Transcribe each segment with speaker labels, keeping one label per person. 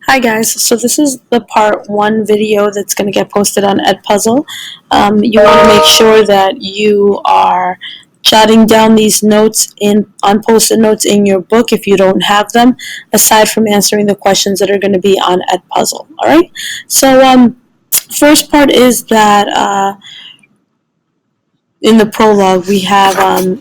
Speaker 1: Hi guys, so this is the part one video that's going to get posted on Edpuzzle. You want to make sure that you are jotting down these notes on post-it notes in your book if you don't have them, aside from answering the questions that are going to be on Edpuzzle. All right. So first part is that in the prologue, we have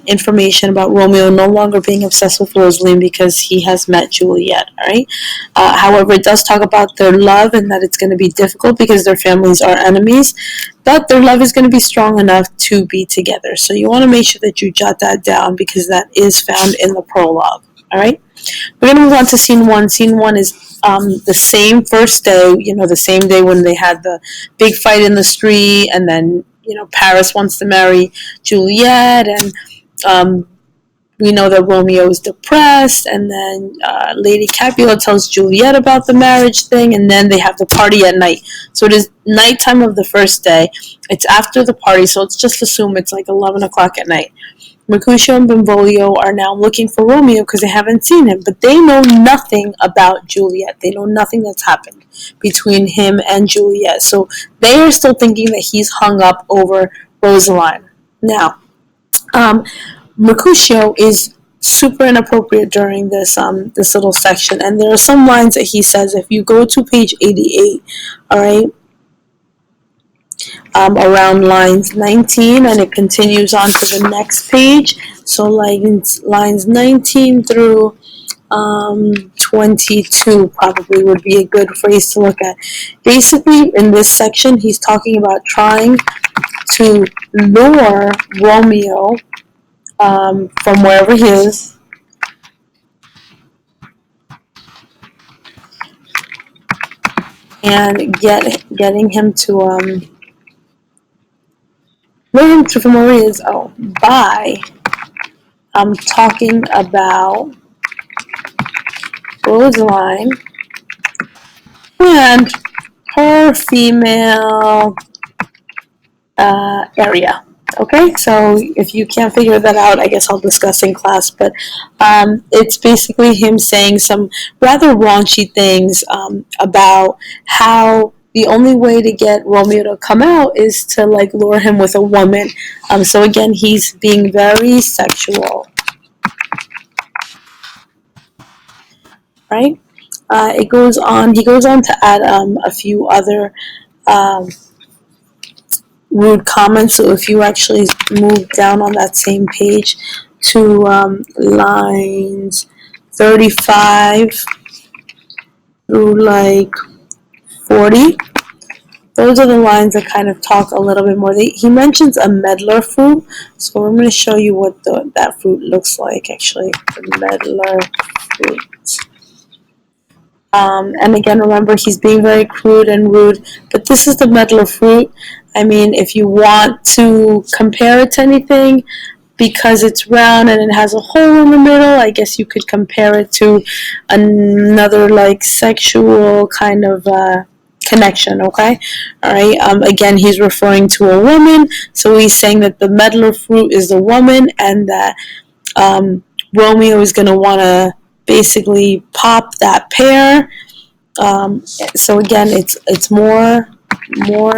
Speaker 1: information about Romeo no longer being obsessed with Rosaline because he has met Juliet, all right? However, it does talk about their love and that it's going to be difficult because their families are enemies, but their love is going to be strong enough to be together. So you want to make sure that you jot that down because that is found in the prologue, all right? We're going to move on to scene one. Scene one is the same first day, the same day when they had the big fight in the street, and then, Paris wants to marry Juliet, and we know that Romeo is depressed, and then Lady Capulet tells Juliet about the marriage thing, and then they have the party at night. So it is nighttime of the first day. It's after the party, so let's just assume it's like 11 o'clock at night. Mercutio and Benvolio are now looking for Romeo because they haven't seen him, but they know nothing about Juliet. They know nothing that's happened between him and Juliet. So they are still thinking that he's hung up over Rosaline. Now, Mercutio is super inappropriate during this little section, and there are some lines that he says. If you go to page 88, all right, around lines 19, and it continues on to the next page. So lines 19 through 22 probably would be a good phrase to look at. Basically, in this section, he's talking about trying to lure Romeo from wherever he is and getting him to lure him to from where he is. By talking about Rosaline and her female area. Okay, so if you can't figure that out, I guess I'll discuss in class. But it's basically him saying some rather raunchy things about how the only way to get Romeo to come out is to lure him with a woman. So again, he's being very sexual, right? It goes on. He goes on to add a few other rude comments. So if you actually move down on that same page to lines 35 through 40, those are the lines that kind of talk a little bit more. He mentions a medlar fruit, so I'm going to show you what that fruit looks like, actually, the medlar fruit. And again, remember, he's being very crude and rude, but this is the medlar fruit. I mean, if you want to compare it to anything, because it's round and it has a hole in the middle, I guess you could compare it to another sexual kind of connection, okay? All right. Again, he's referring to a woman, so he's saying that the medlar fruit is the woman, and that Romeo is going to want to basically pop that pear. So again, it's more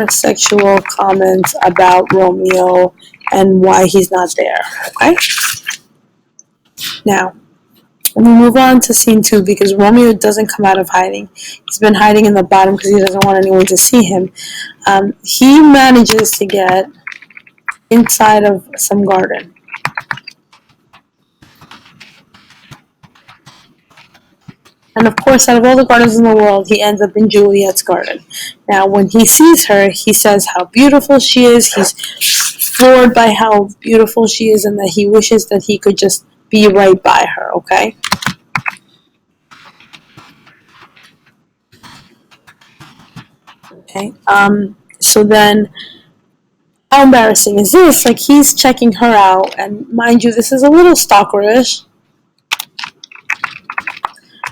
Speaker 1: sexual comments about Romeo and why he's not there. Okay. Now, we move on to scene 2 because Romeo doesn't come out of hiding. He's been hiding in the bottom because he doesn't want anyone to see him. He manages to get inside of some garden. And of course, out of all the gardens in the world, he ends up in Juliet's garden. Now, when he sees her, he says how beautiful she is. He's floored by how beautiful she is, and that he wishes that he could just be right by her, okay? Okay. So then, how embarrassing is this? He's checking her out, and mind you, this is a little stalkerish,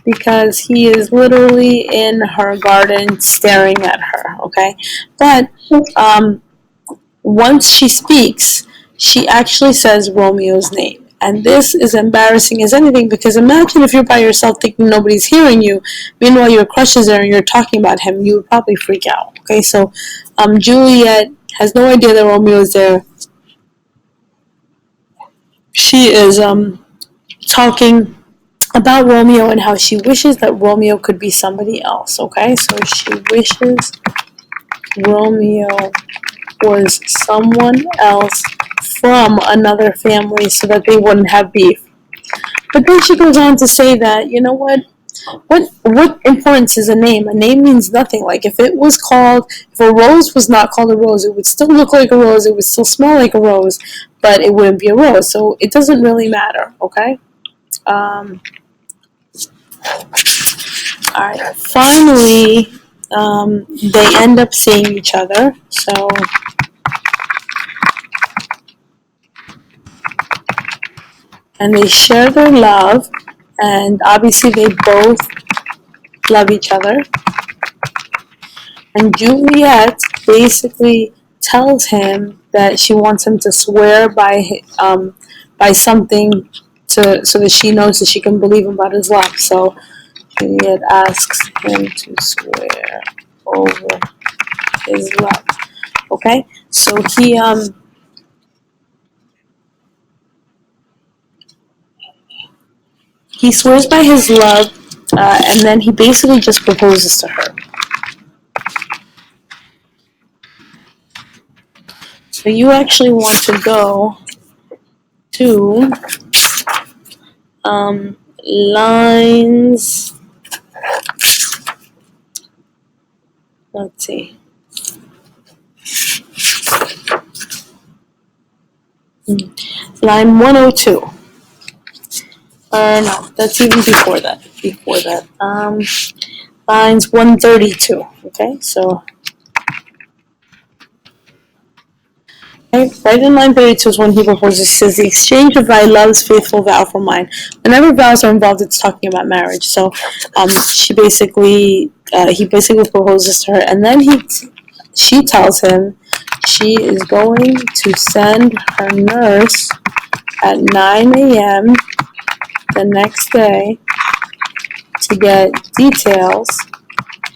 Speaker 1: because he is literally in her garden staring at her, okay? But once she speaks, she actually says Romeo's name. And this is embarrassing as anything, because imagine if you're by yourself thinking nobody's hearing you, meanwhile your crush is there and you're talking about him, you would probably freak out. Okay, so Juliet has no idea that Romeo is there. She is talking about Romeo and how she wishes that Romeo could be somebody else. Okay, so she wishes Romeo was someone else from another family so that they wouldn't have beef. But then she goes on to say that, you know what? What importance is a name? A name means nothing. Like if it was called, if a rose was not called a rose, it would still look like a rose, it would still smell like a rose, but it wouldn't be a rose. So it doesn't really matter, okay? Alright, finally, they end up seeing each other. So and they share their love, and obviously they both love each other. And Juliet basically tells him that she wants him to swear by something to so that she knows that she can believe him about his love. So Juliet asks him to swear over his love. Okay, so he swears by his love, and then he basically just proposes to her. So you actually want to go to lines. Let's see. Line 102. Or no, that's even before that. Before that. Lines 132. Okay, so okay, right in line 32 is when he proposes. He says, "The exchange of thy love's faithful vow for mine." Whenever vows are involved, it's talking about marriage. So, he basically proposes to her, and then she tells him she is going to send her nurse at 9 a.m. the next day to get details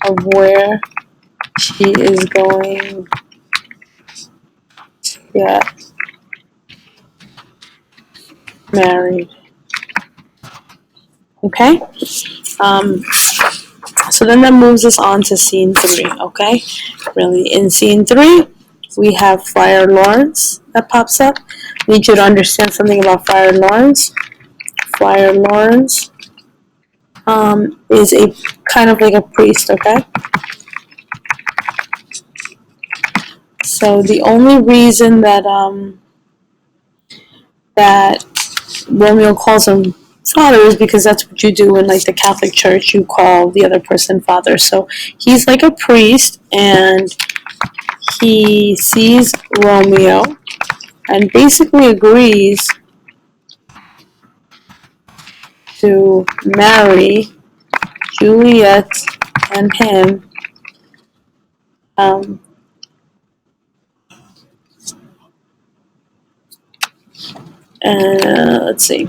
Speaker 1: of where she is going to get married. Okay? So then that moves us on to scene 3, okay? Really, in scene 3, we have Friar Lawrence that pops up. I need you to understand something about Friar Lawrence. Friar Lawrence is a kind of like a priest, okay? So the only reason that that Romeo calls him father is because that's what you do in like the Catholic Church. You call the other person father. So he's like a priest, and he sees Romeo and basically agrees to marry Juliet and him. Let's see.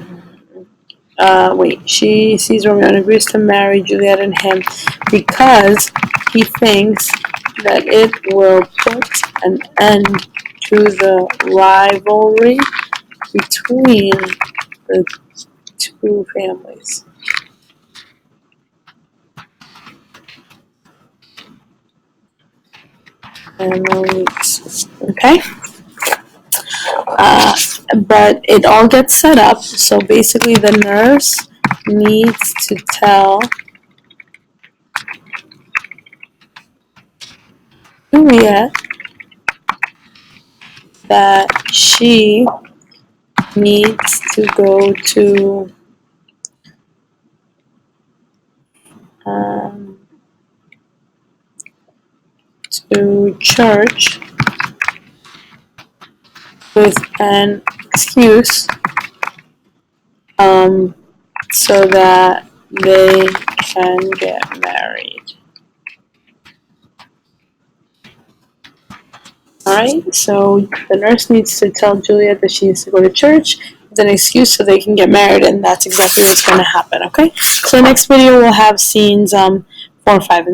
Speaker 1: She sees Romeo and agrees to marry Juliet and him because he thinks that it will put an end to the rivalry between the two families. Okay? But it all gets set up. So basically, the nurse needs to tell Juliet that she needs to go to church with an excuse, so that they can get married. Alright, so the nurse needs to tell Juliet that she needs to go to church with an excuse so they can get married, and that's exactly what's going to happen. Okay, so next video we'll have scenes 4 and 5.